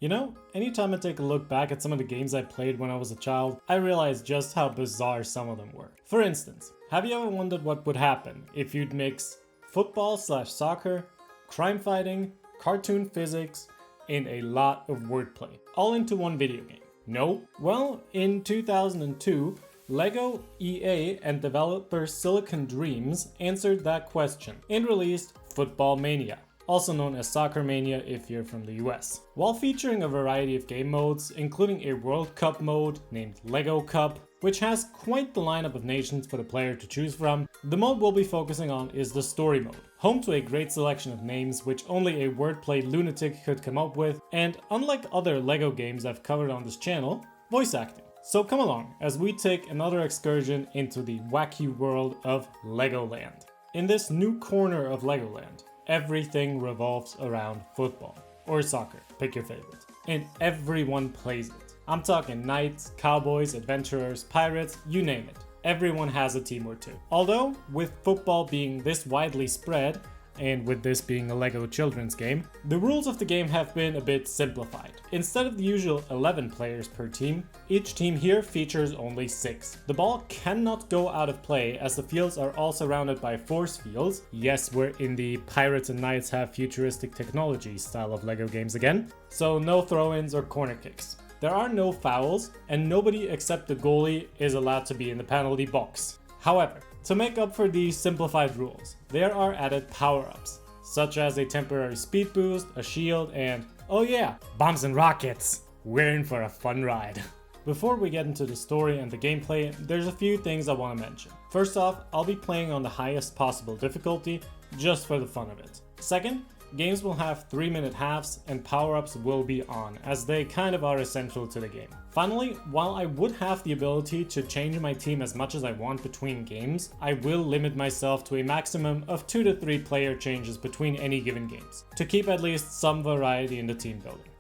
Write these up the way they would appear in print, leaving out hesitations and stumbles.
You know, anytime I take a look back at some of the games I played when I was a child, I realize just how bizarre some of them were. For instance, have you ever wondered what would happen if you'd mix football/soccer, crime fighting, cartoon physics, and a lot of wordplay, all into one video game? No? Well, in 2002, LEGO, EA, and developer Silicon Dreams answered that question and released Football Mania, also known as Soccer Mania if you're from the US. While featuring a variety of game modes, including a World Cup mode named LEGO Cup, which has quite the lineup of nations for the player to choose from, the mode we'll be focusing on is the Story mode, home to a great selection of names which only a wordplay lunatic could come up with, and unlike other LEGO games I've covered on this channel, voice acting. So come along as we take another excursion into the wacky world of LEGOLAND. In this new corner of LEGOLAND, everything revolves around football, or soccer, pick your favorite, and everyone plays it. I'm talking knights, cowboys, adventurers, pirates, you name it. Everyone has a team or two. Although, with football being this widely spread, and with this being a LEGO children's game, the rules of the game have been a bit simplified. Instead of the usual 11 players per team, each team here features only 6. The ball cannot go out of play as the fields are all surrounded by force fields. Yes, we're in the Pirates and Knights have futuristic technology style of LEGO games again. So no throw-ins or corner kicks. There are no fouls, and nobody except the goalie is allowed to be in the penalty box. However, to make up for these simplified rules, there are added power-ups, such as a temporary speed boost, a shield, and, oh yeah, bombs and rockets! We're in for a fun ride. Before we get into the story and the gameplay, there's a few things I want to mention. First off, I'll be playing on the highest possible difficulty, just for the fun of it. Second, games will have 3-minute halves and power-ups will be on, as they kind of are essential to the game. Finally, while I would have the ability to change my team as much as I want between games, I will limit myself to a maximum of 2 to 3 player changes between any given games, to keep at least some variety in the team building.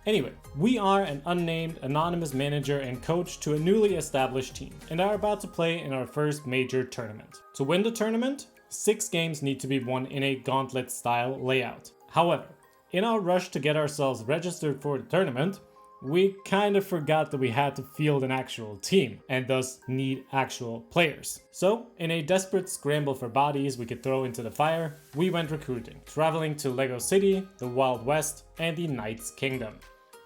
Anyway, we are an unnamed, anonymous manager and coach to a newly established team, and are about to play in our first major tournament. To win the tournament, 6 games need to be won in a gauntlet-style layout. However, in our rush to get ourselves registered for the tournament, we kind of forgot that we had to field an actual team, and thus need actual players. So, in a desperate scramble for bodies we could throw into the fire, we went recruiting, traveling to LEGO City, the Wild West, and the Knights Kingdom.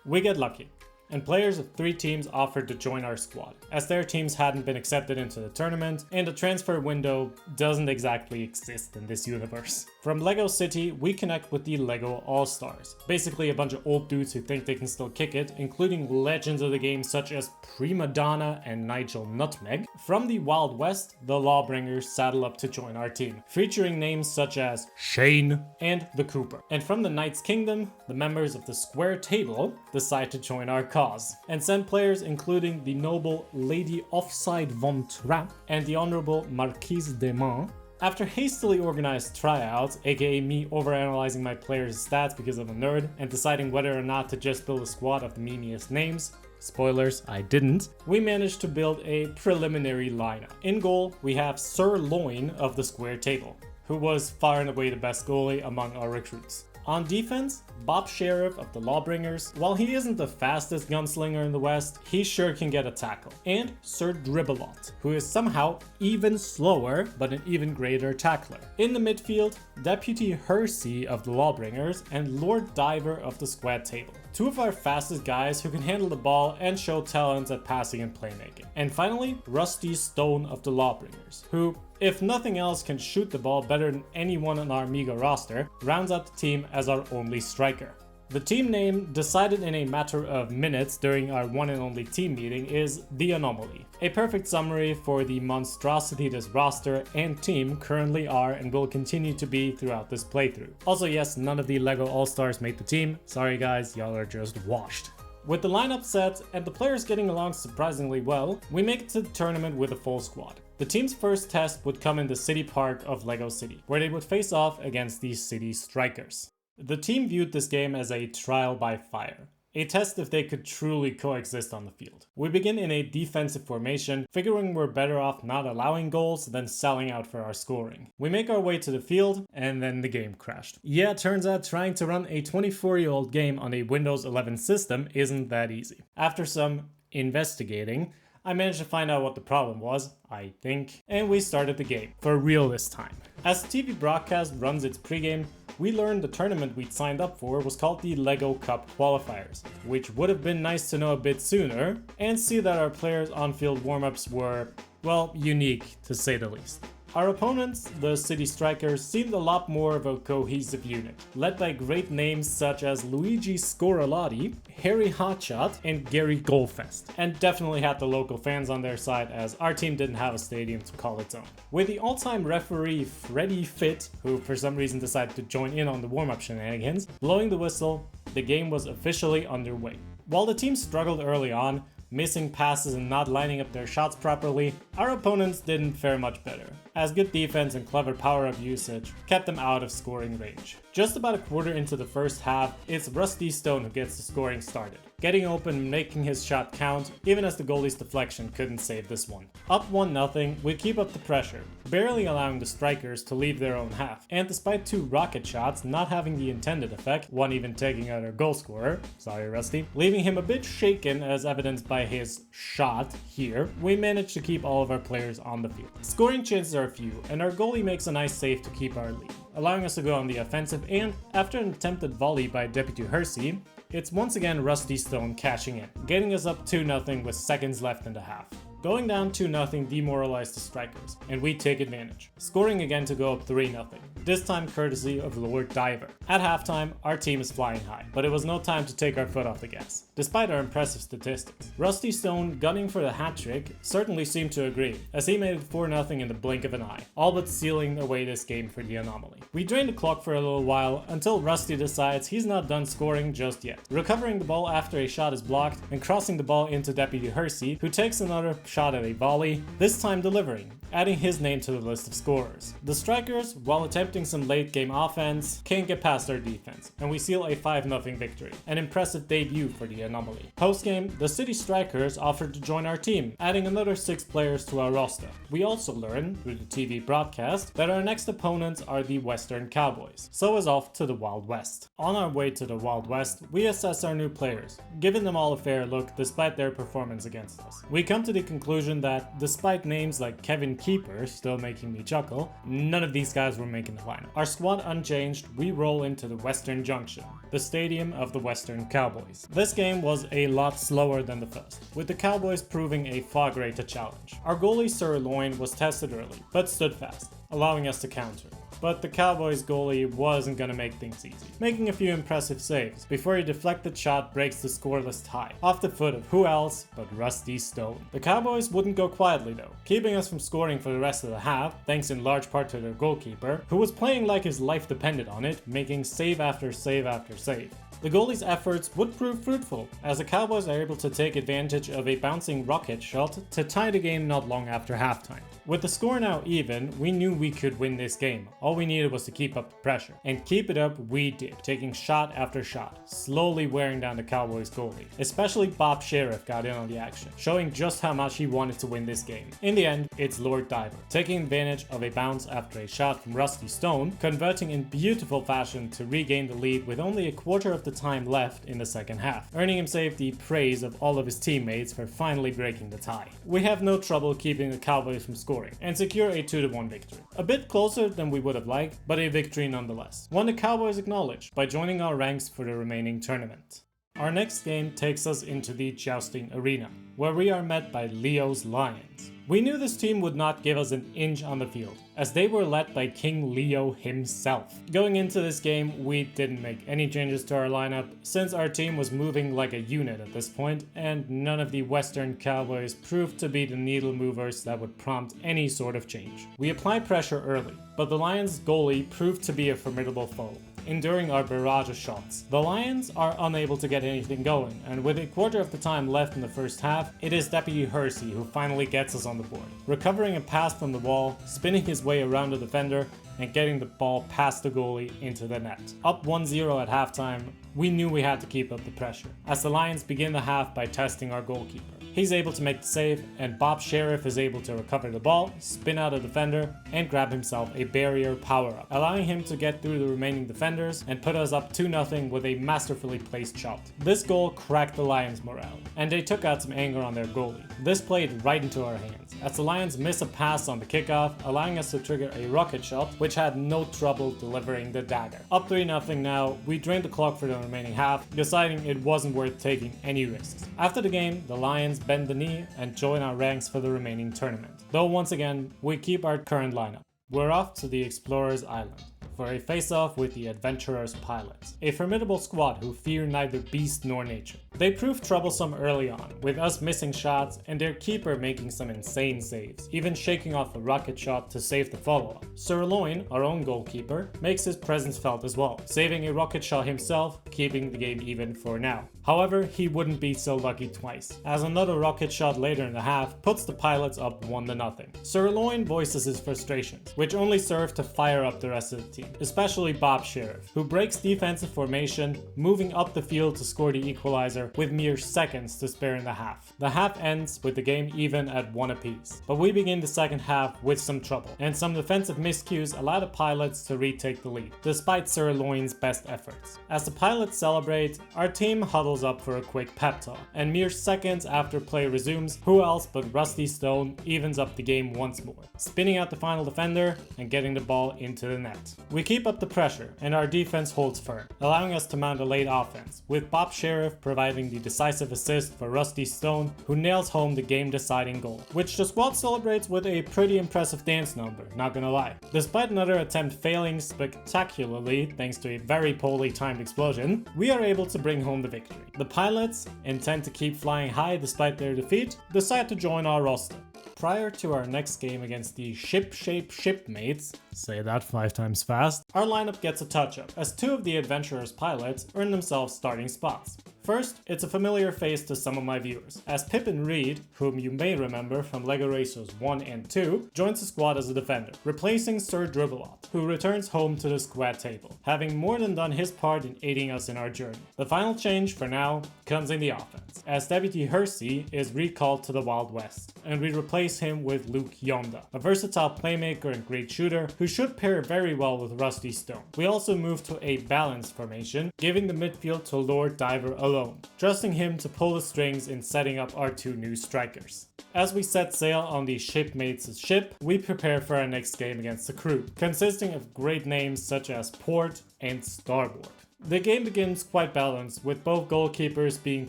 We get lucky, and players of 3 teams offered to join our squad, as their teams hadn't been accepted into the tournament, and a transfer window doesn't exactly exist in this universe. From LEGO City, we connect with the LEGO All-Stars, basically a bunch of old dudes who think they can still kick it, including legends of the game such as Prima Donna and Nigel Nutmeg. From the Wild West, the Lawbringers saddle up to join our team, featuring names such as Shane and the Cooper. And from the Knights Kingdom, the members of the Square Table decide to join our cause, and send players including the noble Lady Offside von Trapp and the Honorable Marquise de Man. After hastily organized tryouts, aka me overanalyzing my players' stats because I'm a nerd, and deciding whether or not to just build a squad of the meaniest names, spoilers, I didn't, we managed to build a preliminary lineup. In goal, we have Sir Loin of the Square Table, who was far and away the best goalie among our recruits. On defense, Bob Sheriff of the Lawbringers, while he isn't the fastest gunslinger in the West, he sure can get a tackle. And Sir Dribbalot, who is somehow even slower, but an even greater tackler. In the midfield, Deputy Hersey of the Lawbringers and Lord Diver of the Squad Table. 2 of our fastest guys who can handle the ball and show talents at passing and playmaking. And finally, Rusty Stone of the Lawbringers, who, if nothing else, can shoot the ball better than anyone on our meager roster, rounds out the team as our only striker. The team name, decided in a matter of minutes during our one and only team meeting, is The Anomaly. A perfect summary for the monstrosity this roster and team currently are and will continue to be throughout this playthrough. Also, yes, none of the LEGO All-Stars made the team. Sorry guys, y'all are just washed. With the lineup set and the players getting along surprisingly well, we make it to the tournament with a full squad. The team's first test would come in the city park of LEGO City, where they would face off against the city strikers. The team viewed this game as a trial by fire. a test if they could truly coexist on the field. We begin in a defensive formation, figuring we're better off not allowing goals than selling out for our scoring. We make our way to the field, and then the game crashed. Yeah, it turns out trying to run a 24-year-old game on a Windows 11 system isn't that easy. After some investigating, I managed to find out what the problem was, I think, and we started the game, for real this time. As the TV broadcast runs its pregame, we learned the tournament we'd signed up for was called the LEGO Cup Qualifiers, which would have been nice to know a bit sooner, and see that our players' on-field warm-ups were, well, unique to say the least. Our opponents, the City Strikers, seemed a lot more of a cohesive unit, led by great names such as Luigi Scorolotti, Harry Hotshot, and Gary Goalfest, and definitely had the local fans on their side as our team didn't have a stadium to call its own. With the all-time referee Freddie Fitt, who for some reason decided to join in on the warm-up shenanigans, blowing the whistle, the game was officially underway. While the team struggled early on, missing passes and not lining up their shots properly, our opponents didn't fare much better, as good defense and clever power-up usage kept them out of scoring range. Just about a quarter into the first half, it's Rusty Stone who gets the scoring started, getting open and making his shot count, even as the goalie's deflection couldn't save this one. Up 1-0, we keep up the pressure, barely allowing the Strikers to leave their own half, and despite 2 rocket shots not having the intended effect, one even taking out our goal scorer, sorry Rusty, leaving him a bit shaken as evidenced by his shot here, we managed to keep all of our players on the field. Scoring chances are few, and our goalie makes a nice save to keep our lead, allowing us to go on the offensive, and after an attempted volley by Deputy Hersey, it's once again Rusty Stone cashing in, getting us up 2-0 with seconds left in the half. Going down 2-0 demoralized the Strikers, and we take advantage, scoring again to go up 3-0, this time courtesy of Lord Diver. At halftime, our team is flying high, but it was no time to take our foot off the gas. Despite our impressive statistics, Rusty Stone gunning for the hat trick certainly seemed to agree, as he made it 4-0 in the blink of an eye, all but sealing away this game for the Anomaly. We drained the clock for a little while until Rusty decides he's not done scoring just yet, recovering the ball after a shot is blocked and crossing the ball into Deputy Hersey, who takes another shot at a volley, this time delivering, adding his name to the list of scorers. The Strikers, while attempting some late game offense, can't get past our defense, and we seal a 5-0 victory, an impressive debut for the Anomaly. Post-game, the City Strikers offered to join our team, adding another 6 players to our roster. We also learn, through the TV broadcast, that our next opponents are the Western Cowboys, so is off to the Wild West. On our way to the Wild West, we assess our new players, giving them all a fair look despite their performance against us. We come to the conclusion that, despite names like Kevin Keeper still making me chuckle, none of these guys were making the lineup. Our squad unchanged, we roll into the Western Junction, the stadium of the Western Cowboys. This game was a lot slower than the first, with the Cowboys proving a far greater challenge. Our goalie Sir Loin was tested early, but stood fast, allowing us to counter. But the Cowboys goalie wasn't gonna make things easy, making a few impressive saves before a deflected shot breaks the scoreless tie, off the foot of who else but Rusty Stone. The Cowboys wouldn't go quietly though, keeping us from scoring for the rest of the half, thanks in large part to their goalkeeper, who was playing like his life depended on it, making save after save after save. The goalie's efforts would prove fruitful, as the Cowboys are able to take advantage of a bouncing rocket shot to tie the game not long after halftime. With the score now even, we knew we could win this game. All we needed was to keep up the pressure. And keep it up we did, taking shot after shot, slowly wearing down the Cowboys goalie. Especially Bob Sheriff got in on the action, showing just how much he wanted to win this game. In the end, it's Lord Diver, taking advantage of a bounce after a shot from Rusty Stone, converting in beautiful fashion to regain the lead with only a quarter of the time left in the second half, earning himself the praise of all of his teammates for finally breaking the tie. We have no trouble keeping the Cowboys from scoring and secure a 2-1 victory. A bit closer than we would have liked, but a victory nonetheless. One the Cowboys acknowledged by joining our ranks for the remaining tournament. Our next game takes us into the jousting arena, where we are met by Leo's Lions. We knew this team would not give us an inch on the field, as they were led by King Leo himself. Going into this game, we didn't make any changes to our lineup, since our team was moving like a unit at this point, and none of the Western Cowboys proved to be the needle movers that would prompt any sort of change. We applied pressure early, but the Lions' goalie proved to be a formidable foe, enduring our barrage of shots. The Lions are unable to get anything going, and with a quarter of the time left in the first half, it is Deputy Hersey who finally gets us on the board. Recovering a pass from the wall, spinning his way around the defender, and getting the ball past the goalie into the net. Up 1-0 at halftime, we knew we had to keep up the pressure, as the Lions begin the half by testing our goalkeeper. He's able to make the save, and Bob Sheriff is able to recover the ball, spin out a defender, and grab himself a barrier power-up, allowing him to get through the remaining defenders and put us up 2-0 with a masterfully placed shot. This goal cracked the Lions' morale, and they took out some anger on their goalie. This played right into our hands, as the Lions miss a pass on the kickoff, allowing us to trigger a rocket shot, which had no trouble delivering the dagger. Up 3-0 now, we drained the clock for the remaining half, deciding it wasn't worth taking any risks. After the game, the Lions bend the knee and join our ranks for the remaining tournament. Though once again, we keep our current lineup. We're off to the Explorers Island for a face-off with the Adventurers Pilots, a formidable squad who fear neither beast nor nature. They proved troublesome early on, with us missing shots and their keeper making some insane saves, even shaking off a rocket shot to save the follow-up. Sirloin, our own goalkeeper, makes his presence felt as well, saving a rocket shot himself, keeping the game even for now. However, he wouldn't be so lucky twice, as another rocket shot later in the half puts the Pilots up 1-0. Sirloin voices his frustrations, which only serve to fire up the rest of the team, especially Bob Sheriff, who breaks defensive formation, moving up the field to score the equalizer with mere seconds to spare in the half. The half ends with the game even at 1 apiece, but we begin the second half with some trouble, and some defensive miscues allow the Pilots to retake the lead, despite Sirloin's best efforts. As the Pilots celebrate, our team huddles up for a quick pep talk, and mere seconds after play resumes, who else but Rusty Stone evens up the game once more, spinning out the final defender and getting the ball into the net. We keep up the pressure, and our defense holds firm, allowing us to mount a late offense, with Bob Sheriff providing the decisive assist for Rusty Stone, who nails home the game-deciding goal, which the squad celebrates with a pretty impressive dance number, not gonna lie. Despite another attempt failing spectacularly thanks to a very poorly timed explosion, we are able to bring home the victory. The Pilots, intent to keep flying high despite their defeat, decide to join our roster. Prior to our next game against the Ship-Shape Shipmates, say that 5 times fast, our lineup gets a touch-up, as 2 of the Adventurers Pilots earn themselves starting spots. First, it's a familiar face to some of my viewers, as Pippin Reed, whom you may remember from LEGO Racers 1 and 2, joins the squad as a defender, replacing Sir Dribblelot, who returns home to the squad table, having more than done his part in aiding us in our journey. The final change, for now, comes in the offense, as Deputy Hersey is recalled to the Wild West, and we replace him with Luke Yonda, a versatile playmaker and great shooter who should pair very well with Rusty Stone. We also move to a balanced formation, giving the midfield to Lord Diver alone, trusting him to pull the strings in setting up our 2 new strikers. As we set sail on the shipmates' ship, we prepare for our next game against the crew, consisting of great names such as Port and Starboard. The game begins quite balanced, with both goalkeepers being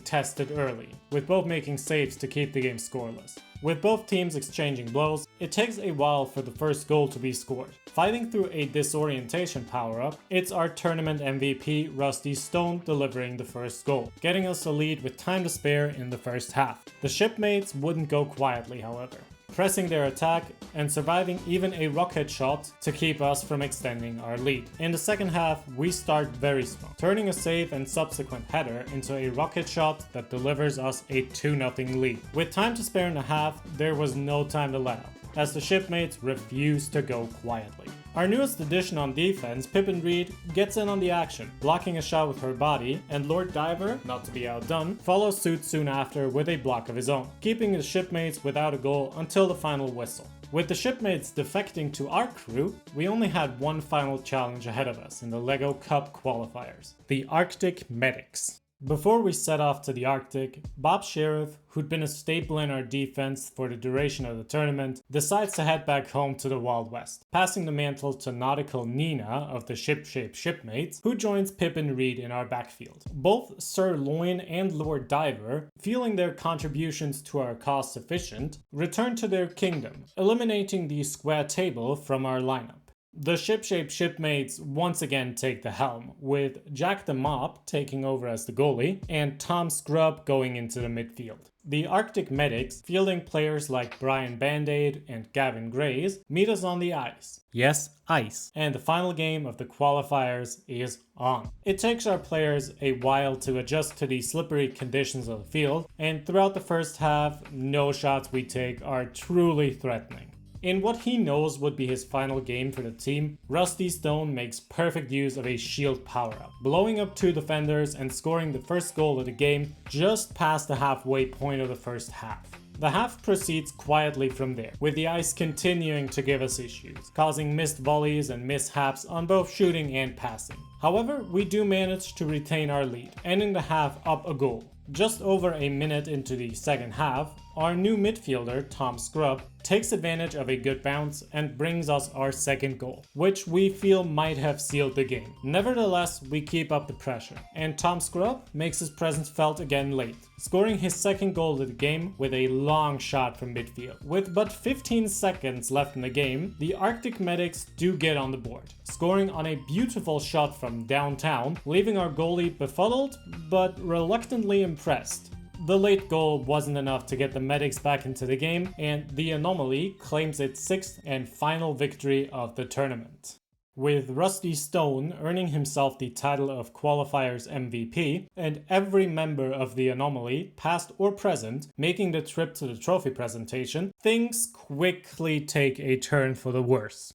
tested early, with both making saves to keep the game scoreless. With both teams exchanging blows, it takes a while for the first goal to be scored. Fighting through a disorientation power-up, it's our tournament MVP Rusty Stone delivering the first goal, getting us a lead with time to spare in the first half. The shipmates wouldn't go quietly, however, pressing their attack and surviving even a rocket shot to keep us from extending our lead. In the second half, we start very strong, turning a save and subsequent header into a rocket shot that delivers us a 2-0 lead. With time to spare in the half, there was no time to let up, as the shipmates refused to go quietly. Our newest addition on defense, Pippin Reed, gets in on the action, blocking a shot with her body, and Lord Diver, not to be outdone, follows suit soon after with a block of his own, keeping the shipmates without a goal until the final whistle. With the shipmates defecting to our crew, we only had one final challenge ahead of us in the LEGO Cup qualifiers, the Arctic Medics. Before we set off to the Arctic, Bob Sheriff, who'd been a staple in our defense for the duration of the tournament, decides to head back home to the Wild West, passing the mantle to Nautical Nina of the Ship-Shape Shipmates, who joins Pippin Reed in our backfield. Both Sir Loin and Lord Diver, feeling their contributions to our cause sufficient, return to their kingdom, eliminating the square table from our lineup. The ship-shaped shipmates once again take the helm, with Jack the Mop taking over as the goalie and Tom Scrub going into the midfield. The Arctic Medics, fielding players like Brian Band-Aid and Gavin Grays, meet us on the ice. Yes, ice. And the final game of the qualifiers is on. It takes our players a while to adjust to the slippery conditions of the field, and throughout the first half, no shots we take are truly threatening. In what he knows would be his final game for the team, Rusty Stone makes perfect use of a shield power-up, blowing up 2 defenders and scoring the first goal of the game just past the halfway point of the first half. The half proceeds quietly from there, with the ice continuing to give us issues, causing missed volleys and mishaps on both shooting and passing. However, we do manage to retain our lead, ending the half up a goal. Just over a minute into the second half, our new midfielder, Tom Scrub, takes advantage of a good bounce and brings us our second goal, which we feel might have sealed the game. Nevertheless, we keep up the pressure, and Tom Scrub makes his presence felt again late, scoring his second goal of the game with a long shot from midfield. With but 15 seconds left in the game, the Arctic Medics do get on the board, scoring on a beautiful shot from downtown, leaving our goalie befuddled but reluctantly impressed. The late goal wasn't enough to get the Medics back into the game, and the Anomaly claims its 6th and final victory of the tournament, with Rusty Stone earning himself the title of Qualifiers MVP, and every member of the Anomaly, past or present, making the trip to the trophy presentation. Things quickly take a turn for the worse.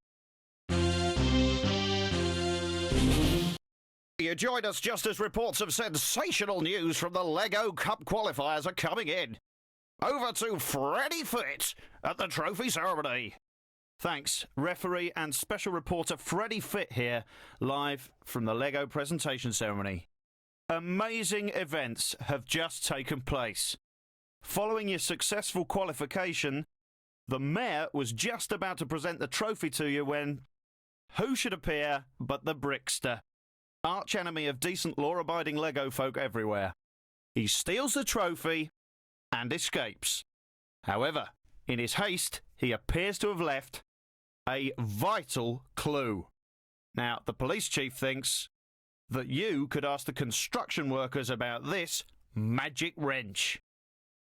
You join us just as reports of sensational news from the LEGO Cup qualifiers are coming in. Over to Freddy Fitt at the trophy ceremony. Thanks, referee and special reporter Freddy Fitt here, live from the LEGO presentation ceremony. Amazing events have just taken place. Following your successful qualification, the mayor was just about to present the trophy to you when who should appear but the Brickster, arch enemy of decent law-abiding LEGO folk everywhere. He steals the trophy and escapes. However, in his haste, he appears to have left a vital clue. Now, the police chief thinks that you could ask the construction workers about this magic wrench.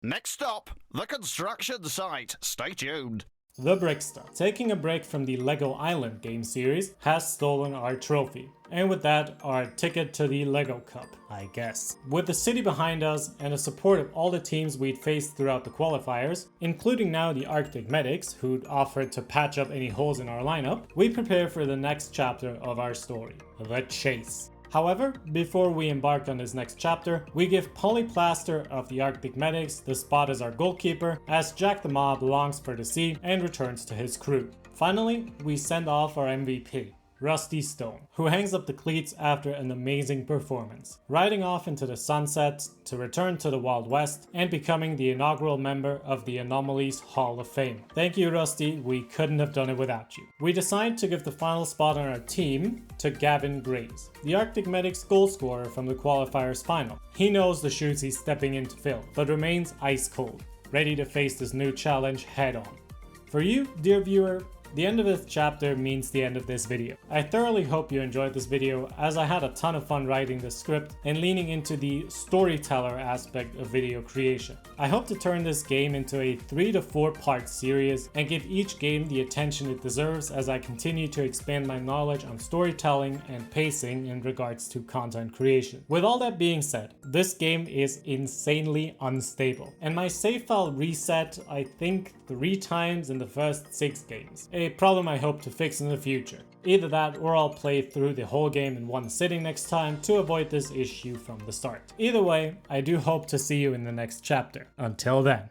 Next stop, the construction site. Stay tuned. The Brickster, taking a break from the LEGO Island game series, has stolen our trophy. And with that, our ticket to the LEGO Cup, I guess. With the city behind us and the support of all the teams we'd faced throughout the qualifiers, including now the Arctic Medics, who'd offered to patch up any holes in our lineup, we prepare for the next chapter of our story, the chase. However, before we embark on this next chapter, we give Polyplaster of the Arctic Medics the spot as our goalkeeper, as Jack the Mob longs for the sea and returns to his crew. Finally, we send off our MVP, Rusty Stone, who hangs up the cleats after an amazing performance, riding off into the sunset to return to the Wild West and becoming the inaugural member of the Anomalies Hall of Fame. Thank you, Rusty, we couldn't have done it without you. We decide to give the final spot on our team to Gavin Grays, the Arctic Medics goal scorer from the qualifiers final. He knows the shoes he's stepping in to fill, but remains ice cold, ready to face this new challenge head on. For you, dear viewer, the end of this chapter means the end of this video. I thoroughly hope you enjoyed this video, as I had a ton of fun writing the script and leaning into the storyteller aspect of video creation. I hope to turn this game into a 3 to 4 part series and give each game the attention it deserves as I continue to expand my knowledge on storytelling and pacing in regards to content creation. With all that being said, this game is insanely unstable, and my save file reset I think 3 times in the first 6 games. A problem I hope to fix in the future. Either that or I'll play through the whole game in one sitting next time to avoid this issue from the start. Either way, I do hope to see you in the next chapter. Until then.